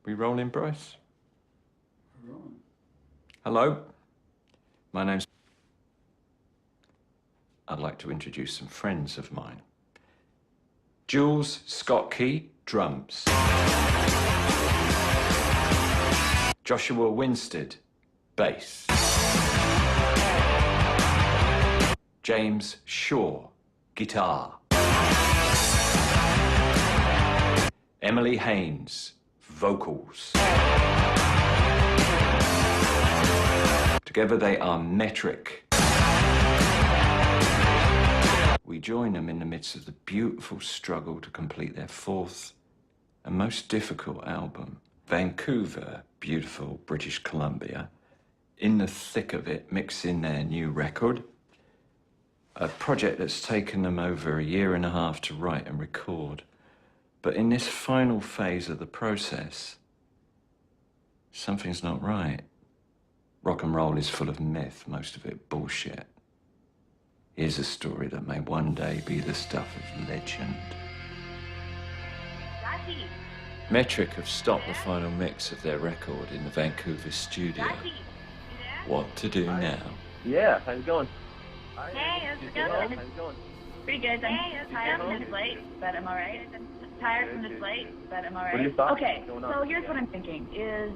We rolling, Bryce? We're rolling. Hello, my name's... I'd like to introduce some friends of mine. Jules Scott Key, drums. Joshua Winstead, bass. James Shaw, guitar. Emily Haynes, vocals. Together they are Metric. We join them in the midst of the beautiful struggle to complete their fourth and most difficult album. Vancouver, beautiful British Columbia, in the thick of it, mixing their new record. A project that's taken them over 1.5 years to write and record. But in this final phase of the process, something's not right. Rock and roll is full of myth, most of it bullshit. Here's a story that may one day be the stuff of legend. Jackie. Metric have stopped the final mix of their record in the Vancouver studio. Jackie, you there? What to do now? Yeah, how's it going? Hey, how's it going? How's it going? Pretty good. I'm tired from this flight, but I'm alright. Tired from this flight, but I'm alright. What are your thoughts? Okay, What's going on? so here's what I'm thinking this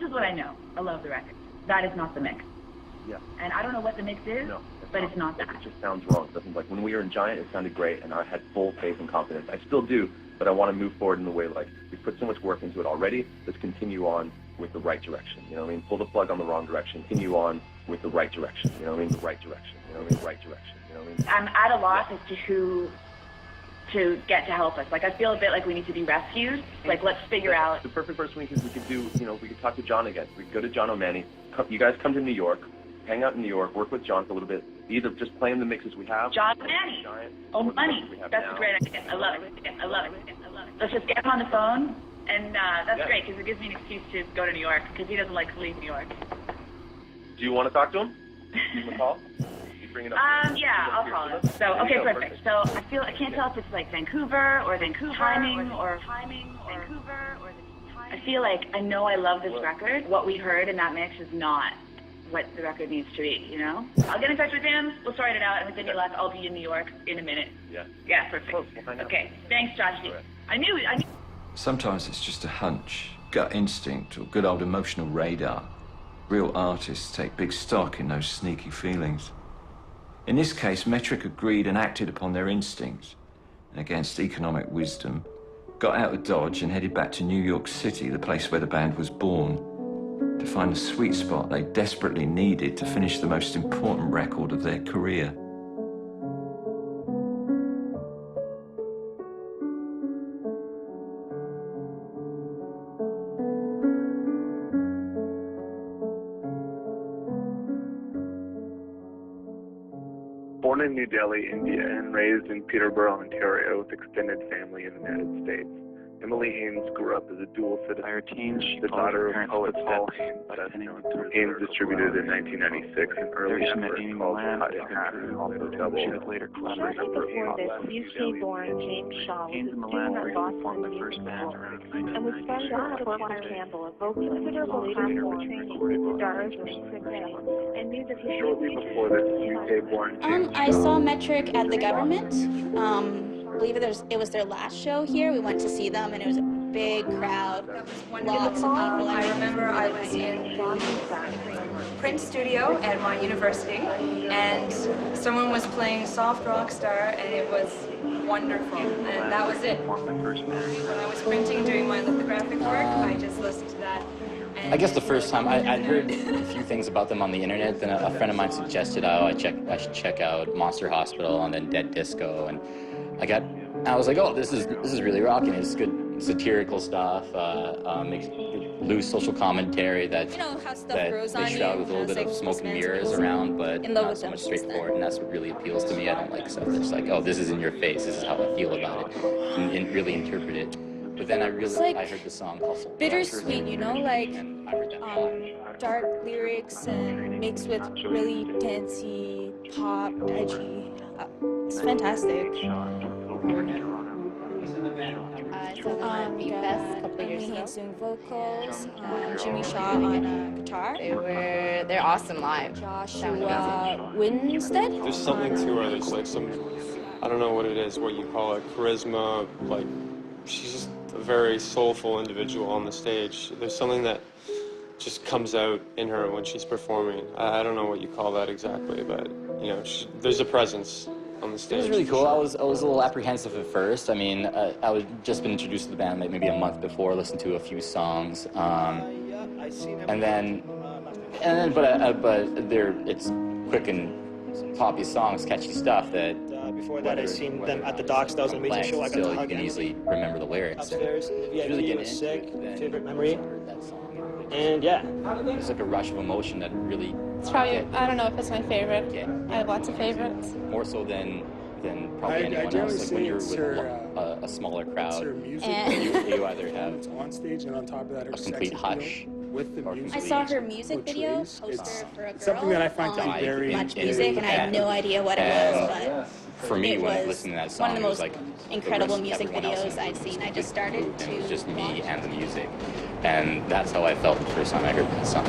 is what I know. I love the record. That is not the mix. Yeah. And I don't know what the mix is, but it's not that. It just sounds wrong. It doesn't, like when we were in Giant, it sounded great, and I had full faith and confidence. I still do, but I want to move forward in the way, like, we've put so much work into it already. Let's continue on with the right direction. You know what I mean? Pull the plug on the wrong direction. Continue on with the right direction. You know what I mean? The right direction. You know what I mean? Right direction. You know what I mean? I'm at a loss as to who to get to help us. Like, I feel a bit like we need to be rescued. Like, let's figure out. The perfect person we could do, you know, we could talk to John again. We could go to John O'Mahony. You guys come to New York, hang out in New York, work with John for a little bit. Either just play him the mixes we have. John O'Mahony. Oh, money. That's a great idea. I love it. I love it. Let's just get him on the phone, and that's great, because it gives me an excuse to go to New York, because he doesn't like to leave New York. Do you want to talk to him? Give him a call? Bring it up. Yeah, I'll call him. So, okay, perfect. So I can't tell if it's like Vancouver or timing or Vancouver or I feel like I know I love this record. What we heard in that mix is not what the record needs to be, you know? I'll get in touch with him, we'll sort it out, and within your left, I'll be in New York in a minute. Yeah. Yeah, perfect. Okay, thanks, Joshy. I knew. Sometimes it's just a hunch, gut instinct, or good old emotional radar. Real artists take big stock in those sneaky feelings. In this case, Metric agreed and acted upon their instincts, and against economic wisdom, got out of Dodge and headed back to New York City, the place where the band was born, to find the sweet spot they desperately needed to finish the most important record of their career. Born in New Delhi, India, and raised in Peterborough, Ontario, with extended family in the United States, Emily Haynes grew up as a dual citizen, the daughter of poet Paul Haynes, Haynes distributed in 1996 an early effort called Cut in Half, also double. Before this, UK-born James Shaw was a student at Boston Music School and was friends with Walter Campbell, a vocal considerable classical training with stars and Prince, and knew that he Shortly before this, UK-born James I saw Metric at the Government. I believe it was their last show here. We went to see them, and it was a big crowd, lots of people. I remember I was in Prince Studio at my university, and someone was playing Soft Rock Star, and it was wonderful, and that was it. When I was printing, doing my lithographic work, I just listened to that. I guess the first time I'd heard a few things about them on the internet. Then a friend of mine suggested, I should check out Monster Hospital and then Dead Disco, and I was like, oh, this is really rocking. It's good satirical stuff. Makes loose social commentary that they shroud with a little bit of smoke and mirrors around, but not so much straightforward. And that's what really appeals to me. I don't like stuff that's like, oh, this is in your face. This is how I feel about it, and really interpret it. But then I heard the song Hustle. Bittersweet, you know, like dark lyrics and mixed with really dancey, pop, edgy. It's fantastic. Emily Haynes doing vocals, Jimmy Shaw on guitar. They're awesome live. Joshua Winstead. There's something to her. There's like some, I don't know what it is, what you call it, charisma. Like, she's just a very soulful individual on the stage. There's something that just comes out in her when she's performing. I don't know what you call that exactly, but you know, there's a presence on the stage. It was really cool. I was a little apprehensive at first. I mean, I was just been introduced to the band like maybe a month before, listened to a few songs, and then it's quick and poppy songs, catchy stuff that. Before that, I seen them at the Docks. That was an amazing show. I got to hug you can easily remember the lyrics. Upstairs, the VIP really was sick. Favorite memory. That song. And yeah. It's like a rush of emotion that really. It's probably, I don't know if it's my favorite. I have lots of favorites. More so than probably anyone else. Like when you're with a smaller crowd, you either have on stage and on top of that, her a complete hush. With the music. I saw her music video poster for a girl. Something that I find to be very much music, and I had no idea what it was, but for me, it when was listening to that song, one of the most it was like incredible the music everyone else videos I'd seen. I just started to. It was just me and the music, and that's how I felt the first time I heard that song.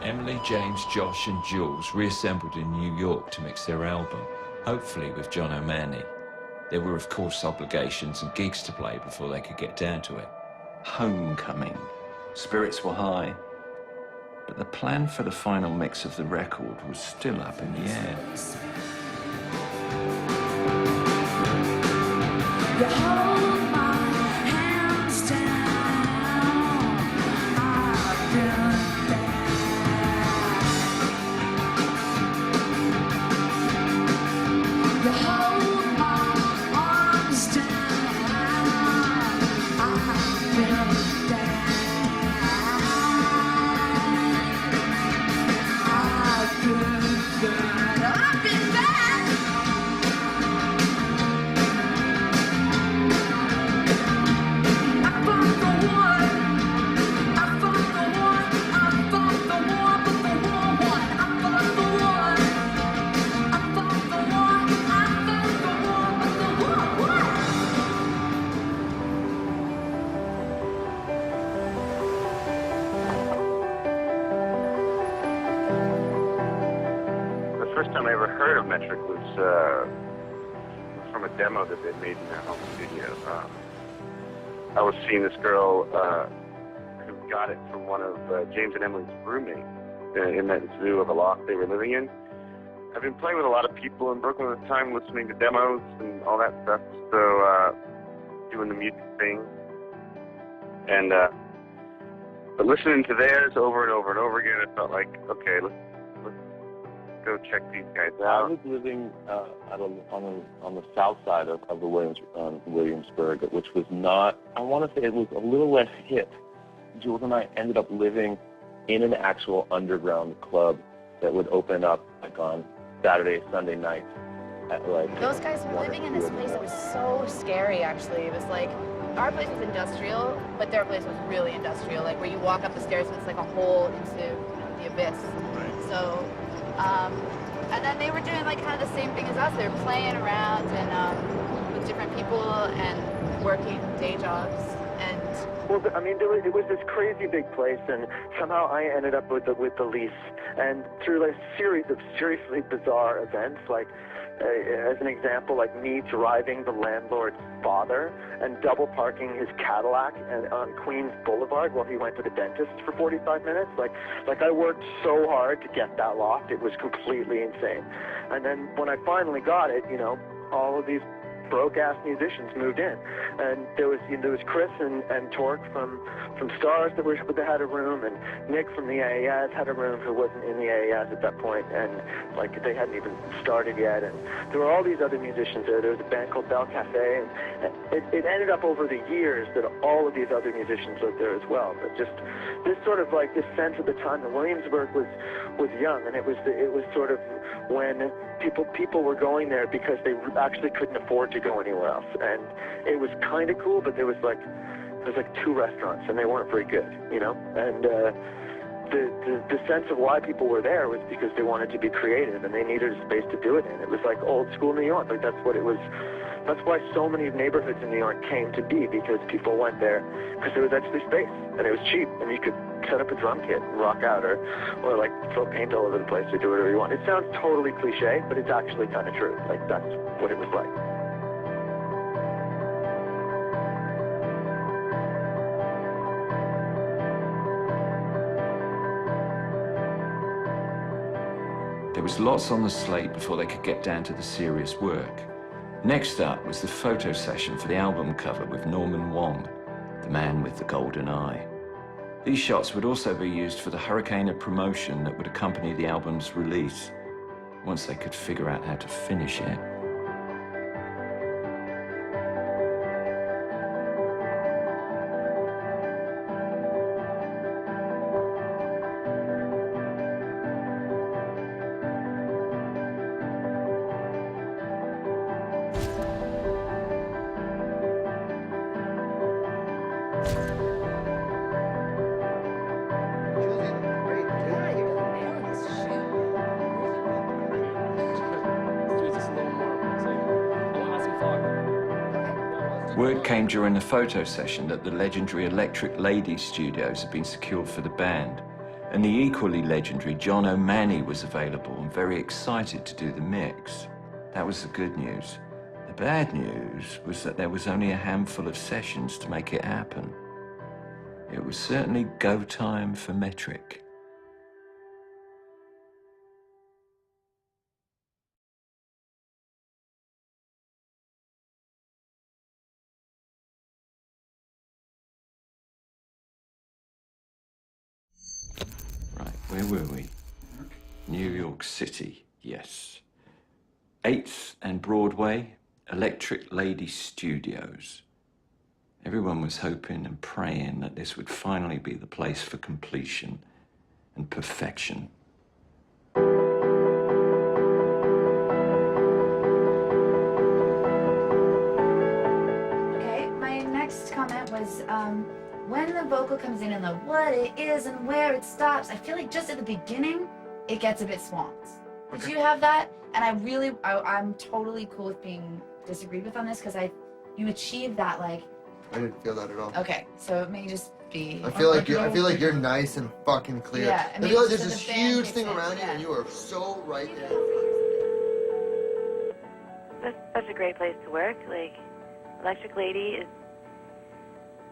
Emily, James, Josh and Jules reassembled in New York to mix their album, hopefully with John O'Mahony. There were of course obligations and gigs to play before they could get down to it. Homecoming. Spirits were high. But the plan for the final mix of the record was still up in the air. First time I ever heard of Metric was from a demo that they made in their home studio. I was seeing this girl who got it from one of James and Emily's roommates in that zoo of a loft they were living in. I've been playing with a lot of people in Brooklyn at the time, listening to demos and all that stuff, so doing the music thing. And but listening to theirs over and over and over again, it felt like, okay, let's go check these guys out. I was living on the south side of the Williamsburg, which was not, I want to say it was a little less hip. Jules and I ended up living in an actual underground club that would open up like on Saturday, Sunday nights at like... Those guys were living in this place that was so scary, actually. It was like, our place was industrial, but their place was really industrial, like where you walk up the stairs and it's like a hole into the abyss. Right. So, and then they were doing like kind of the same thing as us. They were playing around and with different people and working day jobs. And well, I mean, it was this crazy big place, and somehow I ended up with the lease. And through a series of seriously bizarre events, like as an example, like me driving the landlord's father and double parking his Cadillac on Queens Boulevard while he went to the dentist for 45 minutes. Like I worked so hard to get that locked, it was completely insane. And then when I finally got it, you know, all of these broke-ass musicians moved in. And there was Chris and Torque from Stars that had a room, and Nick from the AAS had a room who wasn't in the AAS at that point, and like they hadn't even started yet. And there were all these other musicians there. There was a band called Bell Cafe, and it ended up over the years that all of these other musicians lived there as well. But just this sort of like this sense at the time that Williamsburg was young, and it was sort of when people were going there because they actually couldn't afford to go anywhere else, and it was kind of cool. But there was like 2 restaurants, and they weren't very good, you know. And the sense of why people were there was because they wanted to be creative and they needed a space to do it in. It was like old school New York. Like that's what it was. That's why so many neighborhoods in New York came to be, because people went there because there was actually space and it was cheap, and you could set up a drum kit and rock out, or like throw paint all over the place or do whatever you want. It sounds totally cliche, but it's actually kind of true. Like that's what it was like. There was lots on the slate before they could get down to the serious work. Next up was the photo session for the album cover with Norman Wong, the man with the golden eye. These shots would also be used for the Hurricane promotion that would accompany the album's release, once they could figure out how to finish it. Word came during the photo session that the legendary Electric Lady Studios had been secured for the band, and the equally legendary John O'Mahony was available and very excited to do the mix. That was the good news. The bad news was that there was only a handful of sessions to make it happen. It was certainly go time for Metric. Right, where were we? New York City, yes. 8th and Broadway, Electric Lady Studios. Everyone was hoping and praying that this would finally be the place for completion and perfection. Okay, my next comment was, when the vocal comes in and the what it is and where it stops, I feel like just at the beginning, it gets a bit swamped. Did you have that? And I'm totally cool with being disagreed with on this, because you achieved that, like. I didn't feel that at all. Okay, so it may just be. I feel like you're nice and fucking clear. Yeah, I feel like there's this huge thing around you, and you are so right there. That's such a great place to work. Like, Electric Lady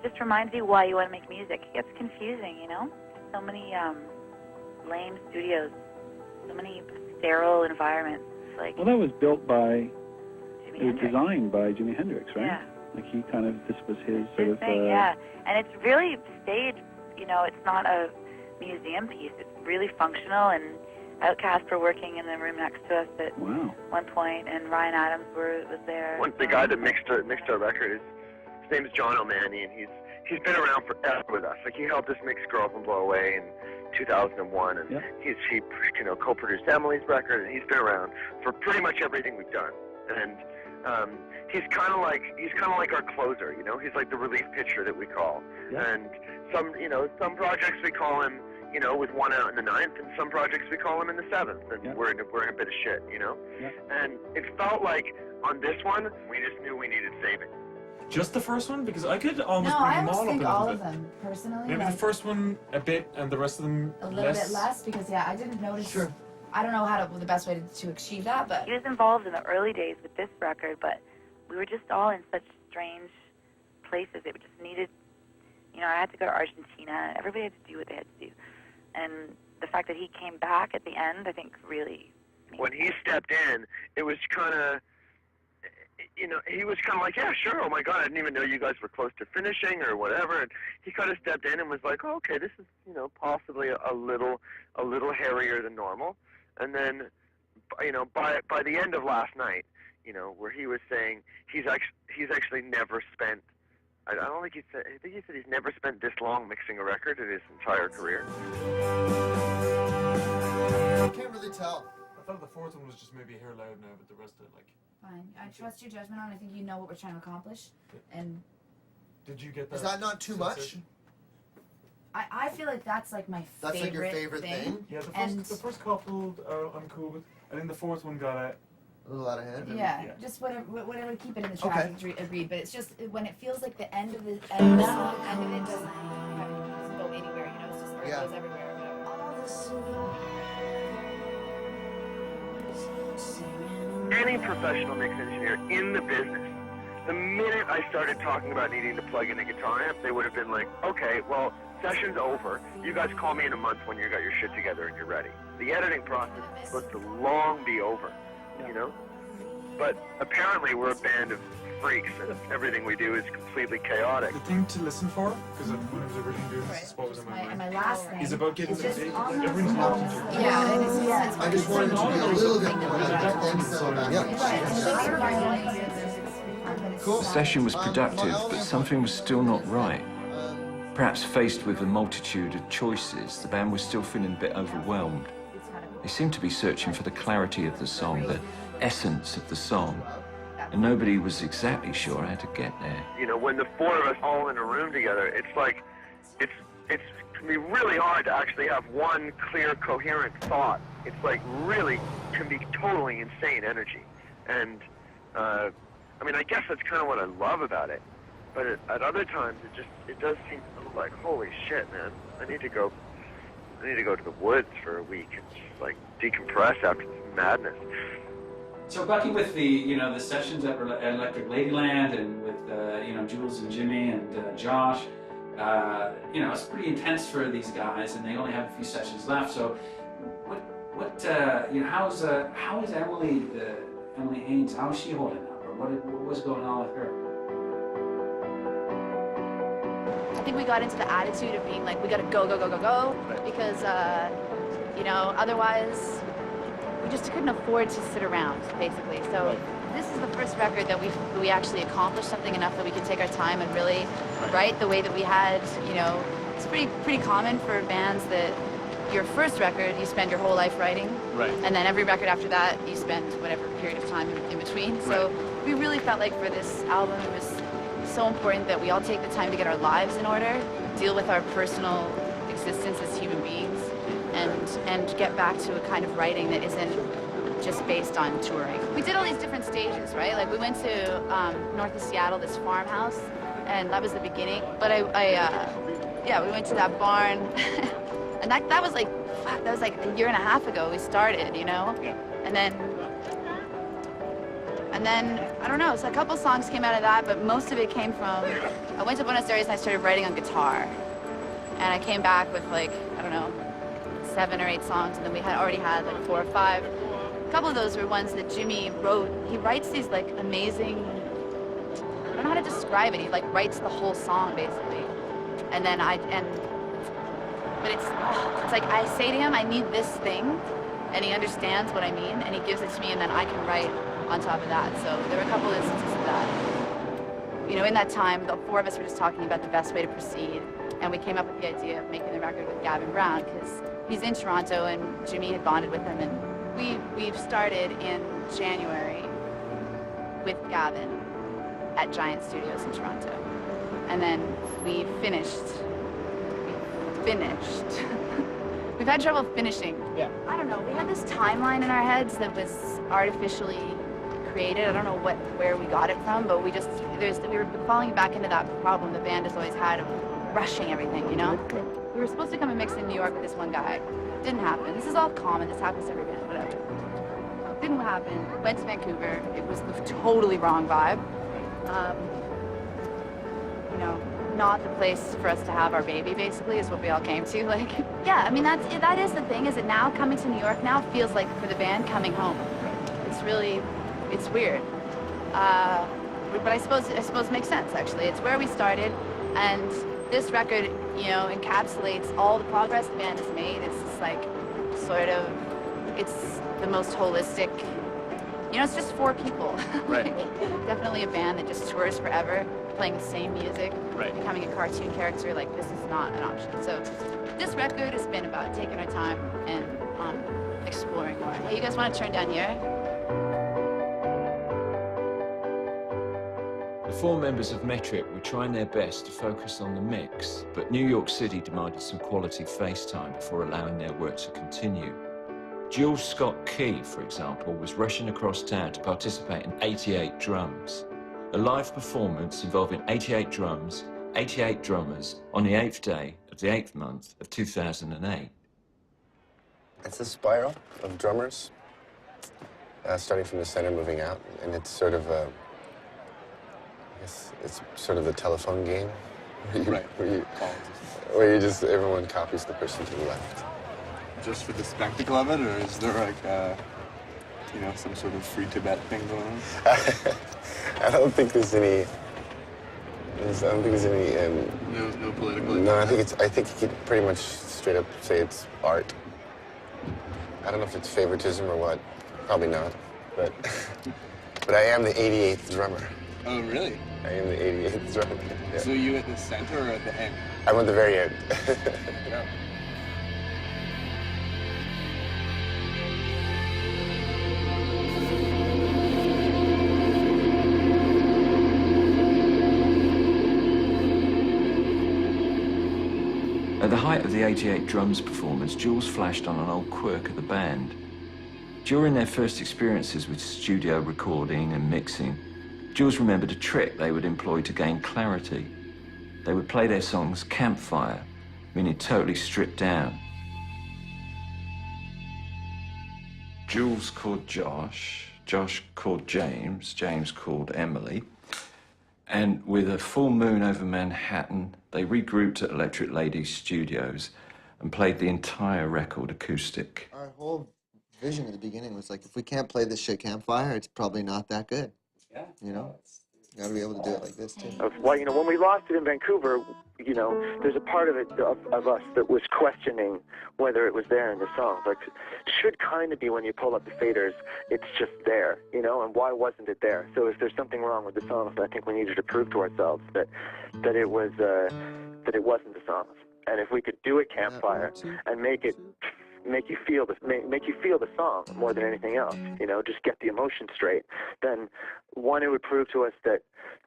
just reminds you why you want to make music. It gets confusing, you know? So many lame studios, so many sterile environments. Like, well, that was built by, Jimi it was Hendrix. designed by Jimi Hendrix, right? Yeah. Like he kind of, this was his sort of. Thing, yeah, and it's really staged. You know, it's not a museum piece. It's really functional. And Outkast were working in the room next to us at one point, and Ryan Adams was there. The guy that mixed our record, his name is John O'Mahony, and he's been around forever with us. Like, he helped us mix Girls and Blow Away in 2001, and he co-produced Emily's record, and he's been around for pretty much everything we've done. And he's kind of like our closer, you know. He's like the relief pitcher that we call. Yeah. And some projects we call him, you know, with one out in the 9th, and some projects we call him in the 7th, and we're in a bit of shit, you know. Yeah. And it felt like on this one, we just knew we needed saving. Just the first one? Because I could almost No, bring I them all almost up a think little all bit. of them, personally. Maybe like, the first one a bit, and the rest of them a little bit less, because I didn't notice. Sure. I don't know the best way to achieve that, but He was involved in the early days with this record, but we were just all in such strange places. It just needed, you know, I had to go to Argentina. Everybody had to do what they had to do. And the fact that he came back at the end, I think, really... When he stepped in, it was kind of... you know, he was kind of like, yeah, sure, oh my God, I didn't even know you guys were close to finishing or whatever. And he kind of stepped in and was like, oh, okay, this is, you know, possibly a little hairier than normal. And then, you know, by the end of last night, you know, where he was saying he's actually never spent, I don't think he said, I think he said he's never spent this long mixing a record in his entire career. I can't really tell. I thought the fourth one was just maybe a hair loud now, but the rest of it, like... Fine. I trust your judgment on it. I think you know what we're trying to accomplish. And did you get that? Is that not too much? I feel like that's like my favorite. That's like your favorite thing? Yeah, the first couple I'm cool with. I think the fourth one got a little out of hand. Yeah, just whatever, keep it in the track. Agreed. But it's just when it feels like the end of the song, end of it doesn't go anywhere. You know, it's just it goes everywhere or whatever. Any professional mix engineer in the business, the minute I started talking about needing to plug in a guitar amp, they would have been like, okay, well, session's over. You guys call me in a month when you got your shit together and you're ready. The editing process is supposed to long be over, you know? But apparently we're a band of freaks and everything we do is completely chaotic. The thing to listen for, because when I was originally doing this, what was in my mind, my last thing is about getting the everyone's locked into it. Yeah, I just wanted it to be a little bit more The session was productive, but something was still not right. Perhaps faced with a multitude of choices, the band was still feeling a bit overwhelmed. They seemed to be searching for the clarity of the song, the essence of the song, and nobody was exactly sure how to get there. You know, when the four of us all in a room together, it's like, it can be really hard to actually have one clear, coherent thought. It's like really can be totally insane energy. And, I mean, I guess that's kind of what I love about it. But at other times, it does seem like, holy shit, man, I need to go to the woods for a week and just like decompress after this madness. So Bucky, with the sessions at Electric Ladyland and with Jules and Jimmy and Josh, it's pretty intense for these guys, and they only have a few sessions left. So, how is Emily Haynes? How is she holding up, or what was going on with her? I think we got into the attitude of being like, we gotta go, because, otherwise we just couldn't afford to sit around, basically. So this is the first record that we actually accomplished something enough that we could take our time and really write the way that we had, it's pretty common for bands that your first record, you spend your whole life writing. Right. And then every record after that, you spend whatever period of time in between. So we really felt like for this album, it was so important that we all take the time to get our lives in order, deal with our personal existence as human beings, and get back to a kind of writing that isn't just based on touring. We did all these different stages, right? Like we went to north of Seattle, this farmhouse, and that was the beginning. But we went to that barn, and that was like a year and a half ago we started, Yeah. And then, I don't know, so a couple songs came out of that, but most of it came from, I went to Buenos Aires and I started writing on guitar. And I came back with 7 or 8 songs, and then we had already had 4 or 5. A couple of those were ones that Jimmy wrote. He writes these amazing, I don't know how to describe it, he writes the whole song basically. And then but it's like I say to him, I need this thing, and he understands what I mean, and he gives it to me, and then I can write on top of that. So there were a couple of instances of that. In that time, the 4 of us were just talking about the best way to proceed, and we came up with the idea of making the record with Gavin Brown, because he's in Toronto, and Jimmy had bonded with him, and we've started in January with Gavin at Giant Studios in Toronto, and then we finished. We've had trouble finishing. Yeah. I don't know, we had this timeline in our heads that was artificially created. I don't know where we got it from, but we were falling back into that problem the band has always had of rushing everything, We were supposed to come and mix in New York with this one guy. Didn't happen. This is all common, this happens to every band, whatever. Didn't happen. Went to Vancouver. It was the totally wrong vibe. Not the place for us to have our baby, basically, is what we all came to. Yeah, I mean, that is the thing, is that now coming to New York now feels like, for the band, coming home. It's weird. but I suppose it makes sense, actually. It's where we started, and this record, you know, encapsulates all the progress the band has made. It's just like, sort of, it's the most holistic, you know, it's just 4 people. Right. Like, definitely a band that just tours forever, playing the same music, right. Becoming a cartoon character. Like, this is not an option. So this record has been about taking our time and exploring more. Hey, you guys want to turn down here? The 4 members of Metric were trying their best to focus on the mix, but New York City demanded some quality face time before allowing their work to continue. Jules Scott Key, for example, was rushing across town to participate in 88 Drums, a live performance involving 88 drums, 88 drummers, on the 8th day of the 8th month of 2008. It's a spiral of drummers, starting from the center, moving out, and it's sort of a, I guess it's sort of the telephone game, where you just, everyone copies the person to the left. Just for the spectacle of it, or is there like, you know, some sort of free Tibet thing going on? I don't think there's any. No political. No, I think you could pretty much straight up say it's art. I don't know if it's favoritism or what. Probably not, but I am the 88th drummer. Oh, really? I am the 88th drummer. Yeah. So you at the center or at the end? I'm at the very end. Yeah. At the height of the 88 Drums performance, Jules flashed on an old quirk of the band. During their first experiences with studio recording and mixing, Jules remembered a trick they would employ to gain clarity. They would play their songs campfire, meaning totally stripped down. Jules called Josh, Josh called James, James called Emily, and with a full moon over Manhattan, they regrouped at Electric Lady Studios and played the entire record acoustic. Our whole vision at the beginning was like, if we can't play this shit campfire, it's probably not that good. Yeah. You know? You gotta be able to do it like this, too. Well, you know, when we lost it in Vancouver, you know, there's a part of it, of us that was questioning whether it was there in the songs. Like, it should kind of be when you pull up the faders, it's just there, you know, and why wasn't it there? So if there's something wrong with the songs, I think we needed to prove to ourselves that it wasn't the songs. And if we could do a campfire and make you feel the song more than anything else, you know, just get the emotion straight, then one, it would prove to us that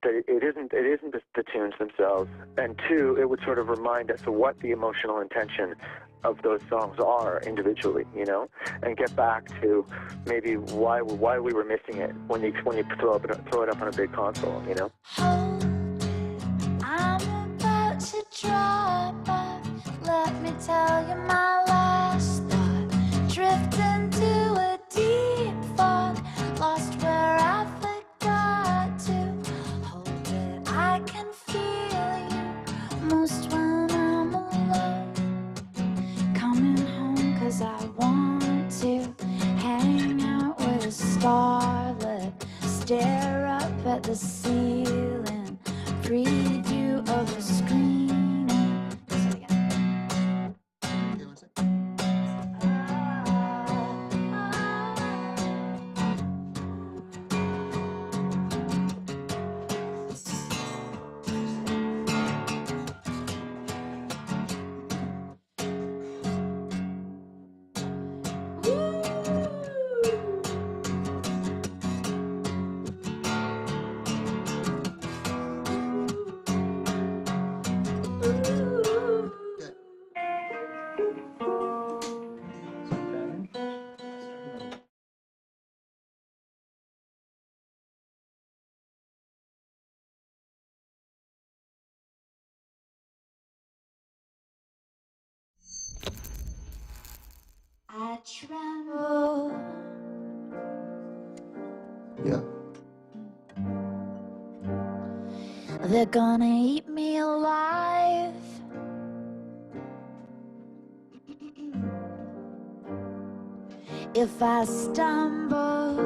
it isn't the tunes themselves, and two, it would sort of remind us of what the emotional intention of those songs are individually, you know, and get back to maybe why we were missing it when you throw it up on a big console, you know. I'm about to drop off. Let me tell you my last thought. Drift into a deep fog, lost where I forgot to hold it. I can feel you most when I'm alone. Coming home 'cause I want to hang out with a starlet, stare up at the ceiling, preview of the screen. I tremble. Yeah. They're gonna eat me alive. If I stumble,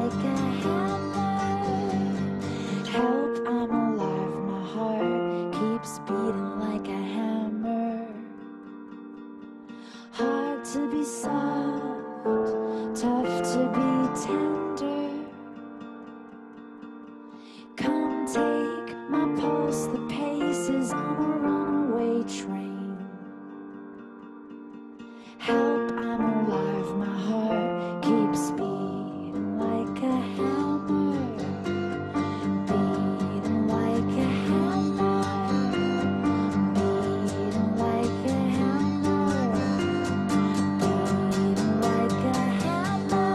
like a hammer. Help, I'm alive, my heart keeps beating like a hammer. Hard to be soft, tough to be tender. Come take my pulse, the pace is on a runaway train. Help, I'm alive, my heart keeps beating like a hammer. Beating like a hammer. Beating like a hammer. Beating like a hammer.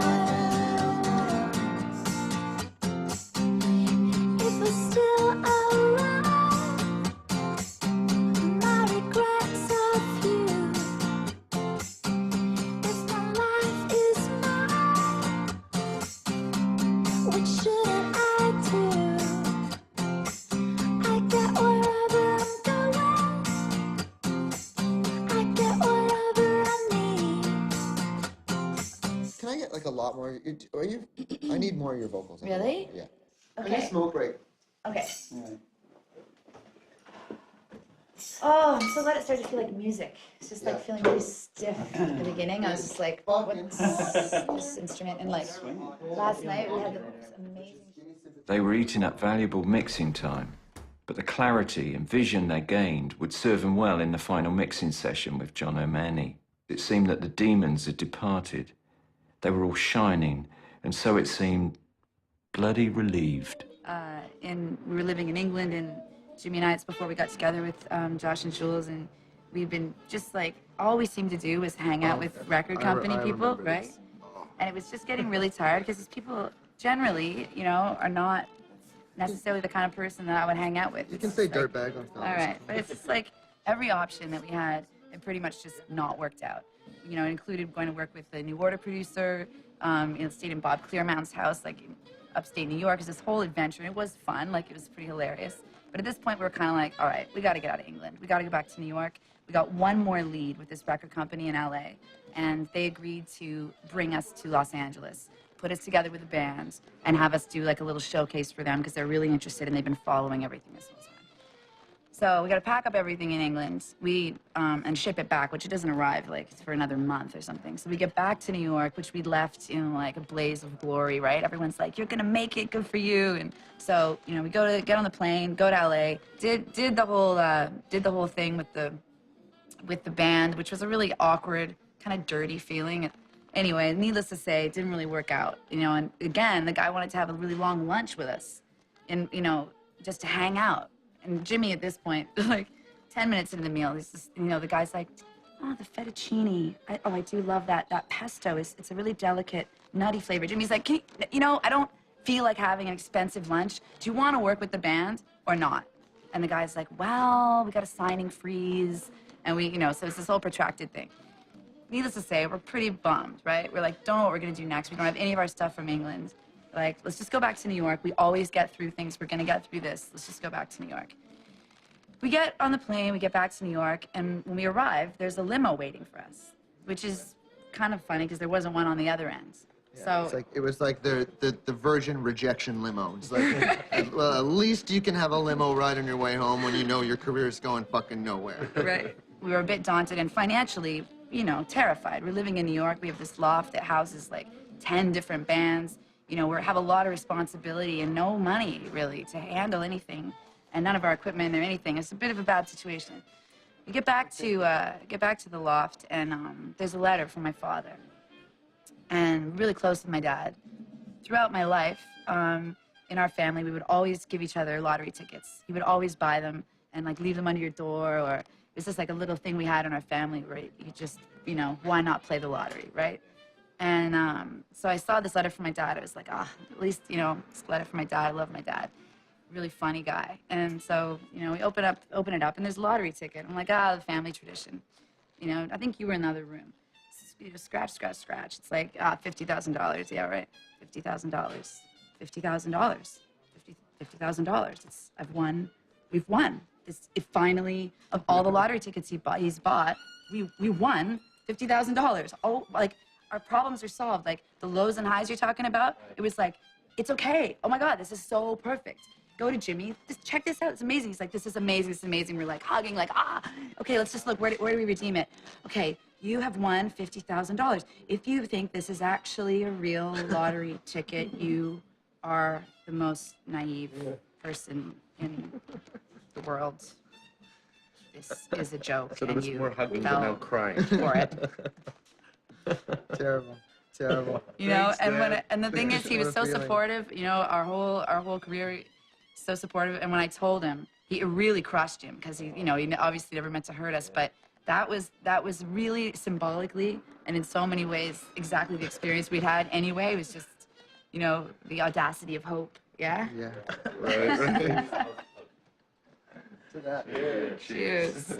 If we're still alive, my regrets are few. If my life is mine, what should I do? I get wherever I'm going. I get whatever I need. Can I get like a lot more? Are you? I need more of your vocals. Really? Yeah. I Okay. need a smoke break. Okay. Oh, I'm so glad it started to feel like music. It's just like feeling really stiff at the beginning. I was just like, what's this instrument? And like last night we had this amazing. They were eating up valuable mixing time, but the clarity and vision they gained would serve them well in the final mixing session with John O'Mahony. It seemed that the demons had departed. They were all shining, and so it seemed bloody relieved. We were living in England, and Jimmy and I, it's before we got together with Josh and Jules, and we've been just like, all we seemed to do was hang out with record company people, right? And it was just getting really tired because these people generally, you know, are not necessarily the kind of person that I would hang out with. You can say dirtbag on film. All right, but it's just like every option that we had, it pretty much just not worked out. You know, it included going to work with the New Order producer, stayed in Bob Clearmountain's house, like in upstate New York. It was this whole adventure, and it was fun, like it was pretty hilarious. But at this point, we were kind of like, all right, we got to get out of England. We got to go back to New York. We got one more lead with this record company in LA, and they agreed to bring us to Los Angeles, put us together with a band, and have us do like a little showcase for them because they're really interested and they've been following everything this whole time. So we got to pack up everything in England, and ship it back, which it doesn't arrive like for another month or something. So we get back to New York, which we left in like a blaze of glory, right? Everyone's like, "You're gonna make it, good for you." And so, you know, we get on the plane, go to LA, did the whole thing with the band, which was a really awkward, kind of dirty feeling. Anyway, needless to say, it didn't really work out, you know. And again, the guy wanted to have a really long lunch with us, and you know, just to hang out. And Jimmy, at this point, like 10 minutes into the meal, he's just, you know, the guy's like, "Oh, the fettuccine. I do love that. That pesto it's a really delicate, nutty flavor." Jimmy's like, "You know, I don't feel like having an expensive lunch. Do you want to work with the band or not?" And the guy's like, "Well, we got a signing freeze," and we, you know, so it's this whole protracted thing. Needless to say, we're pretty bummed, right? We're like, don't know what we're gonna do next. We don't have any of our stuff from England. Like, let's just go back to New York. We always get through things. We're gonna get through this. Let's just go back to New York. We get on the plane, we get back to New York, and when we arrive, there's a limo waiting for us, which is kind of funny because there wasn't one on the other end. Yeah, So it was like the virgin rejection limo. It's like, well, at least you can have a limo ride on your way home when you know your career's going fucking nowhere. right. We were a bit daunted and financially, you know, terrified. We're living in New York. We have this loft that houses like 10 different bands. You know, we have a lot of responsibility and no money really to handle anything, and none of our equipment or anything. It's a bit of a bad situation. We get back to the loft, and there's a letter from my father. And really close with my dad. Throughout my life, in our family, we would always give each other lottery tickets. He would always buy them and like leave them under your door, or it's just like a little thing we had in our family where you just, you know, why not play the lottery, right? And so I saw this letter from my dad. I was like, at least, you know, this letter from my dad. I love my dad. Really funny guy. And so, you know, we open it up, and there's a lottery ticket. I'm like, the family tradition. You know, I think you were in the other room. You just scratch, scratch, scratch. It's like, $50,000. Yeah, right. $50,000. $50,000. $50,000. We've won. It finally, of all the lottery tickets he's bought, we won $50,000. Oh, like, our problems are solved. Like the lows and highs you're talking about, it was like, it's okay. Oh my God, this is so perfect. Go to Jimmy, just check this out, it's amazing. He's like, this is amazing, it's amazing. We're like hugging, like, okay, let's just look, where do we redeem it? Okay, you have won $50,000. If you think this is actually a real lottery ticket, you are the most naive person in the world. This is a joke, So there and was you more hugging fell than no crying. for it. Terrible. Terrible. You know, Thanks, and the thing is, he was What a so feeling. supportive. You know, our whole career, so supportive. And when I told him, it really crushed him because he obviously never meant to hurt us. But that was really symbolically and in so many ways exactly the experience we'd had anyway. It was just, you know, the audacity of hope. Yeah. Yeah. Right. To that. Cheers.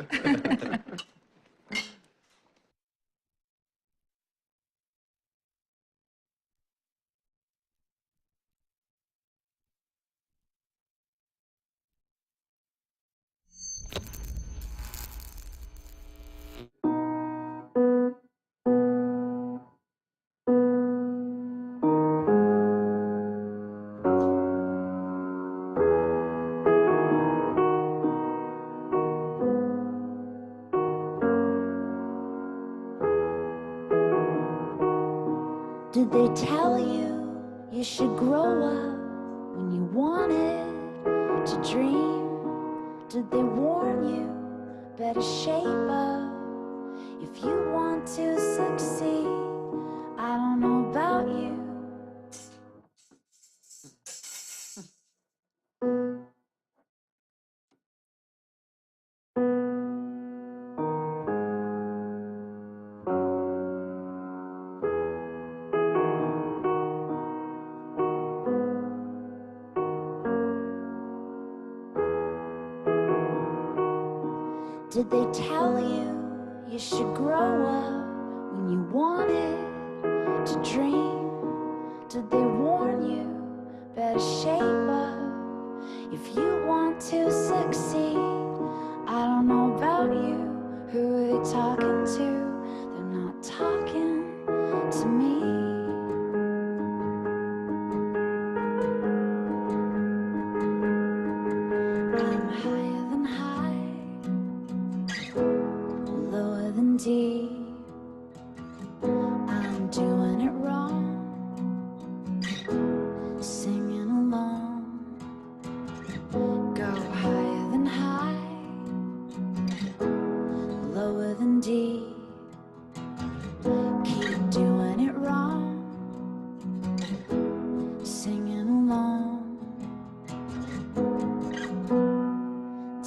Did they tell you you should grow up when you wanted to dream? Did they warn you better shape up if you want to succeed? I don't know about you. Did they tell you you should grow up when you wanted to dream? Did they warn you better shape up if you want to succeed? I don't know about you. Who are they talking to? They're not talking to me. I'm higher than high, lower than deep. I'm doing it wrong, singing along. Go higher than high, lower than deep. Keep doing it wrong, singing along.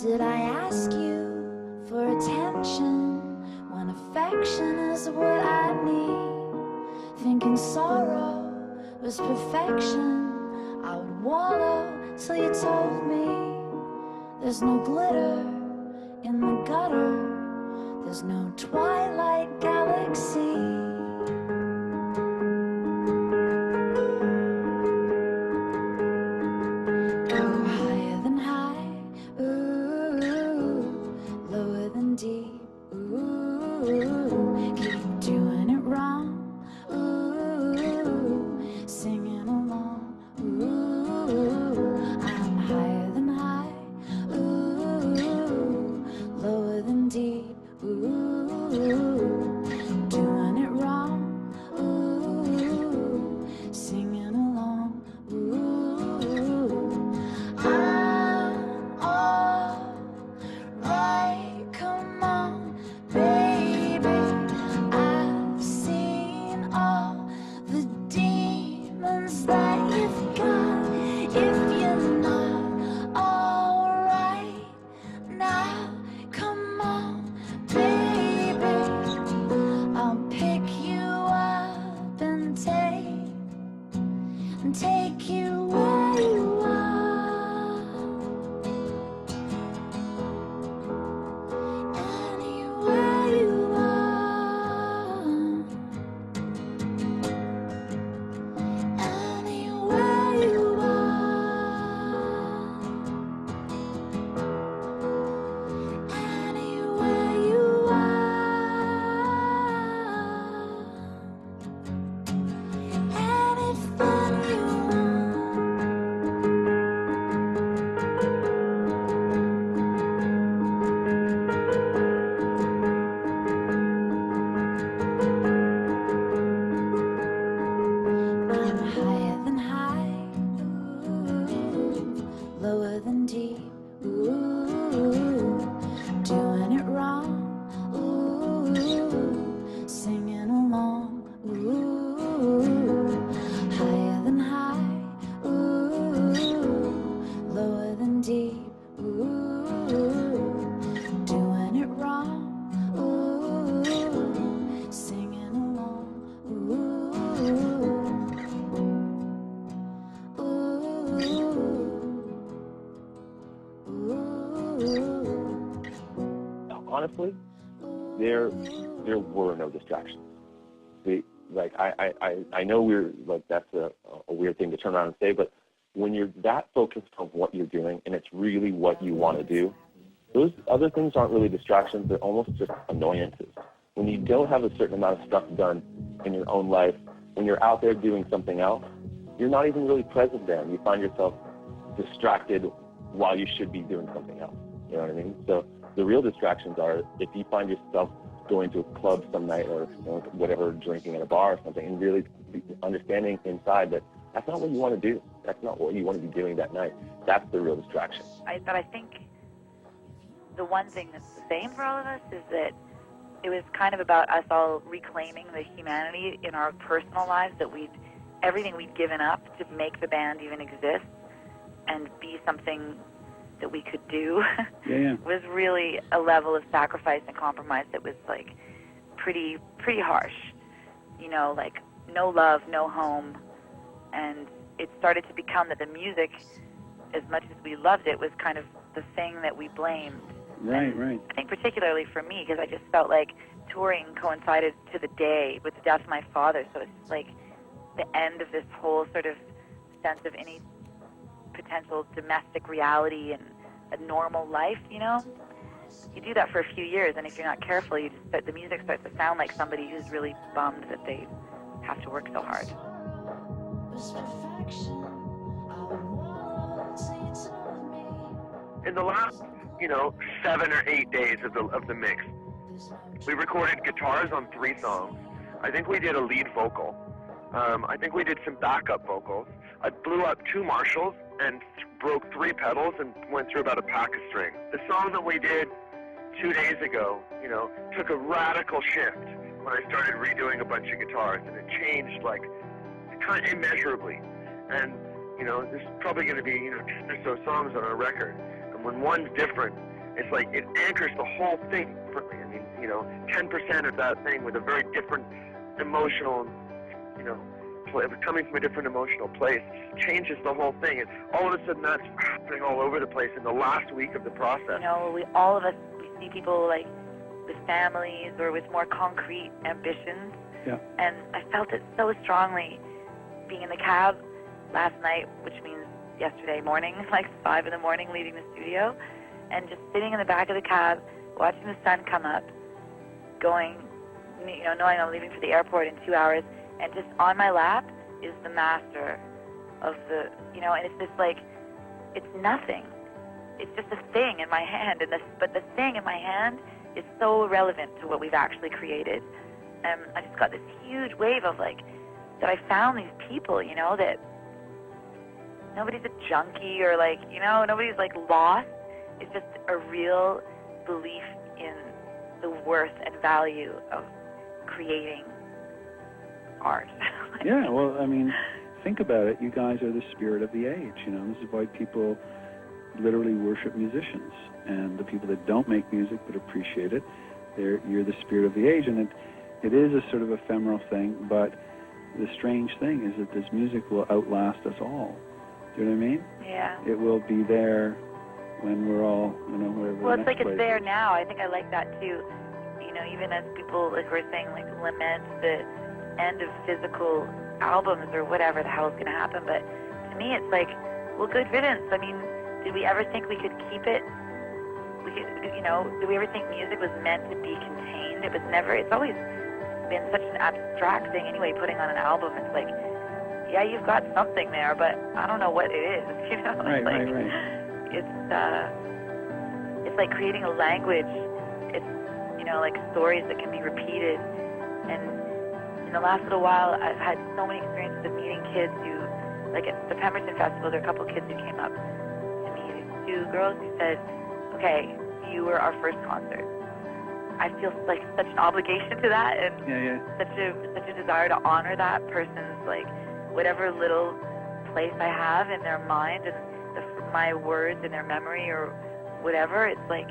Did I ask you for attention when affection is what I need? Thinking sorrow was perfection, I would wallow till you told me there's no glitter in the gutter, there's no twilight galaxy. Go higher than high, ooh, lower than deep, ooh, keep doing it wrong, ooh, singing along, ooh, I'm higher than high, ooh, lower than deep, ooh, doing it wrong, ooh, singing along, ooh, I'm alright, come on, baby. I've seen all the demons that you've got. If you're not alright now, come on, baby. I'll pick you up and take you where you are. Anywhere you are. Anywhere you are. Anywhere you are. than deep. Ooh, doing it wrong. Ooh, singing along. Ooh, higher than high. Ooh, lower than deep. Ooh, doing it wrong. Ooh, singing along. Honestly, there were no distractions. I know we're like that's a weird thing to turn around and say, but when you're that focused on what you're doing and it's really what you want to do, those other things aren't really distractions. They're almost just annoyances. When you don't have a certain amount of stuff done in your own life, when you're out there doing something else, you're not even really present there. You find yourself distracted while you should be doing something else. You know what I mean? So the real distractions are if you find yourself going to a club some night or whatever, drinking at a bar or something, and really understanding inside that that's not what you want to do. That's not what you want to be doing that night. That's the real distraction. But I think the one thing that's the same for all of us is that it was kind of about us all reclaiming the humanity in our personal lives, that everything we'd given up to make the band even exist and be something that we could do was really a level of sacrifice and compromise that was like pretty harsh. You know, like no love, no home, and it started to become that the music, as much as we loved it, was kind of the thing that we blamed. Right. I think particularly for me, because I just felt like touring coincided to the day with the death of my father, so it's like the end of this whole sort of sense of any potential domestic reality and a normal life, you know? You do that for a few years, and if you're not careful, the music starts to sound like somebody who's really bummed that they have to work so hard. In the last, 7 or 8 days of the mix, we recorded guitars on 3 songs. I think we did a lead vocal. I think we did some backup vocals. I blew up 2 Marshalls and broke 3 pedals and went through about a pack of string. The song that we did 2 days ago, took a radical shift when I started redoing a bunch of guitars, and it changed like kind of immeasurably. And there's probably going to be 10 or so songs on our record, and when one's different, it's like it anchors the whole thing differently. I mean, 10% of that thing with a very different emotional, coming from a different emotional place, changes the whole thing, and all of a sudden that's happening all over the place in the last week of the process. All of us, we see people like with families or with more concrete ambitions, and I felt it so strongly being in the cab last night, which means yesterday morning, like 5 in the morning, leaving the studio, and just sitting in the back of the cab, watching the sun come up, going, knowing I'm leaving for the airport in 2 hours, and just on my lap is the master of the, and it's just like, it's nothing. It's just a thing in my hand, but the thing in my hand is so relevant to what we've actually created. And I just got this huge wave of like, that I found these people, that nobody's a junkie or like, nobody's like lost. It's just a real belief in the worth and value of creating art. Yeah, well, I mean, think about it. You guys are the spirit of the age. This is why people literally worship musicians, and the people that don't make music but appreciate it, you're the spirit of the age, and it is a sort of ephemeral thing. But the strange thing is that this music will outlast us all. Do you know what I mean? Yeah. It will be there when we're all, wherever. Well, it's like place it's there is. now. I think I like that too. Even as people, like we're saying, like lament the end of physical albums or whatever the hell is going to happen. But to me, it's like, well, good riddance. I mean, did we ever think we could keep it? Did we ever think music was meant to be contained? It was never. It's always been such an abstract thing anyway, putting on an album. It's like, yeah, you've got something there, but I don't know what it is. Right, like, right. It's like creating a language. It's, like stories that can be repeated. And in the last little while, I've had so many experiences of meeting kids who, like at the Pemberton Festival, there are a couple kids who came up to me two girls who said, okay, you were our first concert. I feel like such an obligation to that, and such a desire to honor that person's, like, whatever little place I have in their mind and my words in their memory or whatever. It's like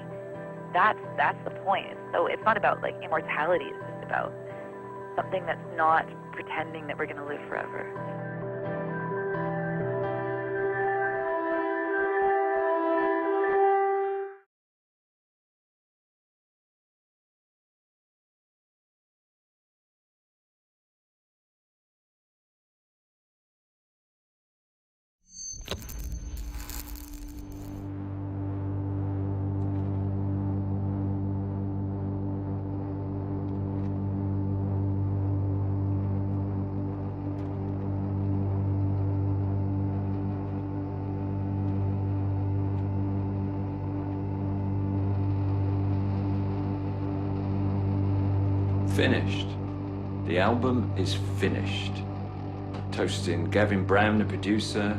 that's the point. So it's not about like immortality. It's just about something that's not pretending that we're going to live forever. Finished. The album is finished. Toasting Gavin Brown, the producer,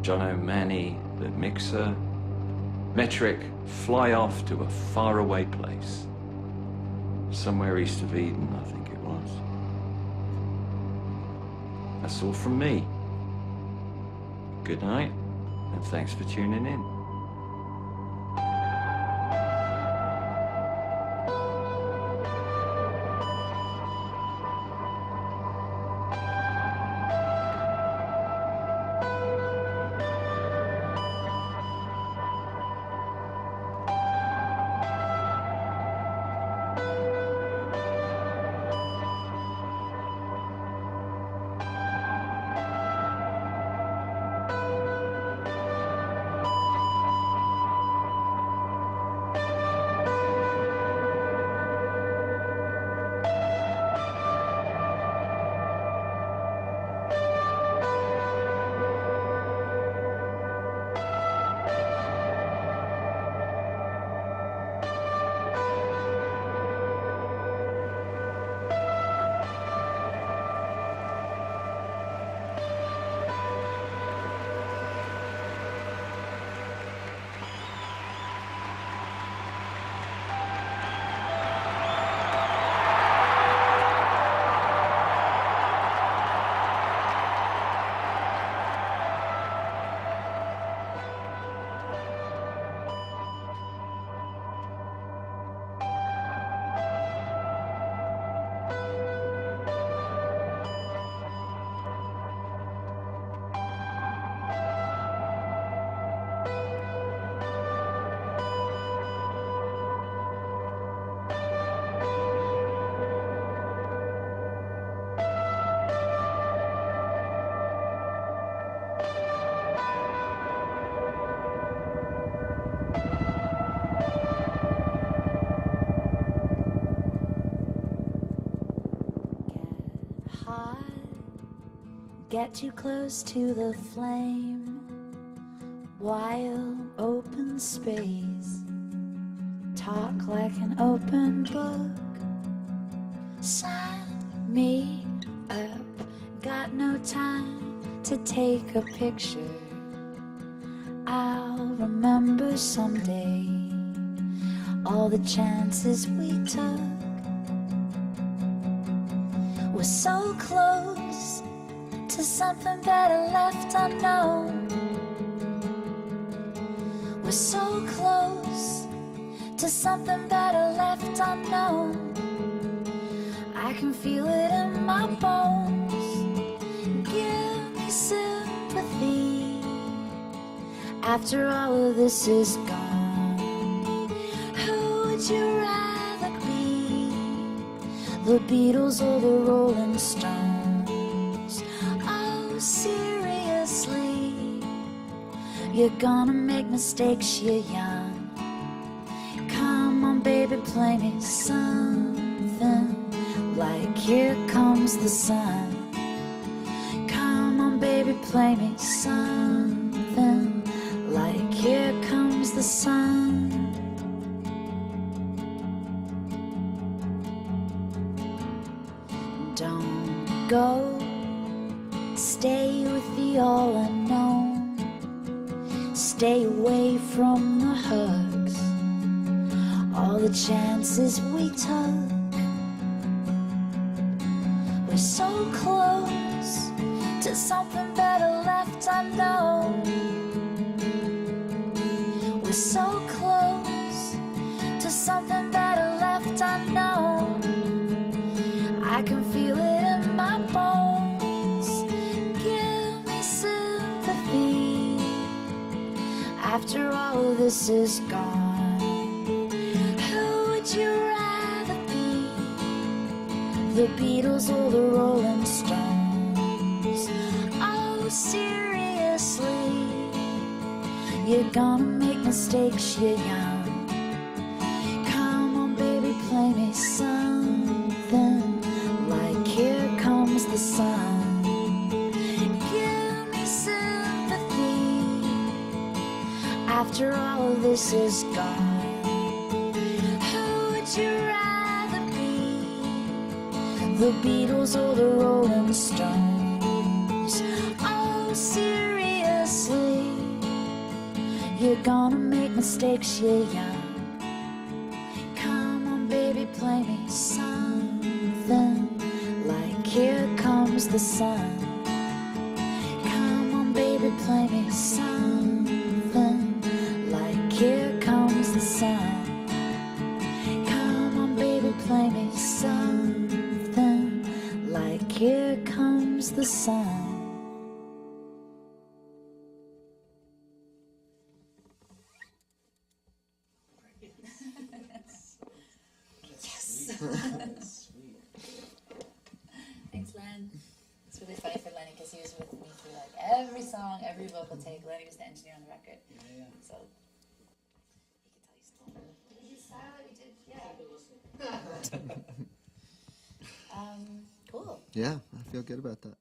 John O'Mahony, the mixer. Metric, fly off to a faraway place. Somewhere east of Eden, I think it was. That's all from me. Good night, and thanks for tuning in. Get too close to the flame, wild open space. Talk like an open book. Sign me up. Got no time to take a picture. I'll remember someday all the chances we took. We're so close to something better left unknown. We're so close to something better left unknown. I can feel it in my bones. Give me sympathy after all of this is gone. Who would you rather be, the Beatles or the Rolling Stones? Seriously, you're gonna make mistakes, you're young. Come on, baby, play me something like Here Comes the Sun. Come on, baby, play me something like Here Comes the Sun. Don't go, stay with the all unknown. stay away from the hugs, all the chances we took. We're so close to something better left unknown. We're so close to something better left unknown. I can feel it in my bones. Give me sympathy after all this is gone. Who would you rather be? The Beatles or the Rolling Stones? Oh, seriously, you're gonna make mistakes, you're young. Come on, baby, play me something like Here Comes the Sun. Give me sympathy after all of this is gone. Who would you rather be? The Beatles or the Rolling Stones? Oh, seriously, you're gonna make mistakes, you're young. Come on, baby, play me something like Here Comes the Sun. Come on, baby, play me something like Here Comes the Sun. Come on, baby, play me something like Here Comes the Sun. Thanks, Len. It's really funny for Lenny because he was with me through like every song, every vocal take. Lenny was the engineer on the record. Yeah. So he could tell you stuff. We did, yeah. Cool. Yeah, I feel good about that.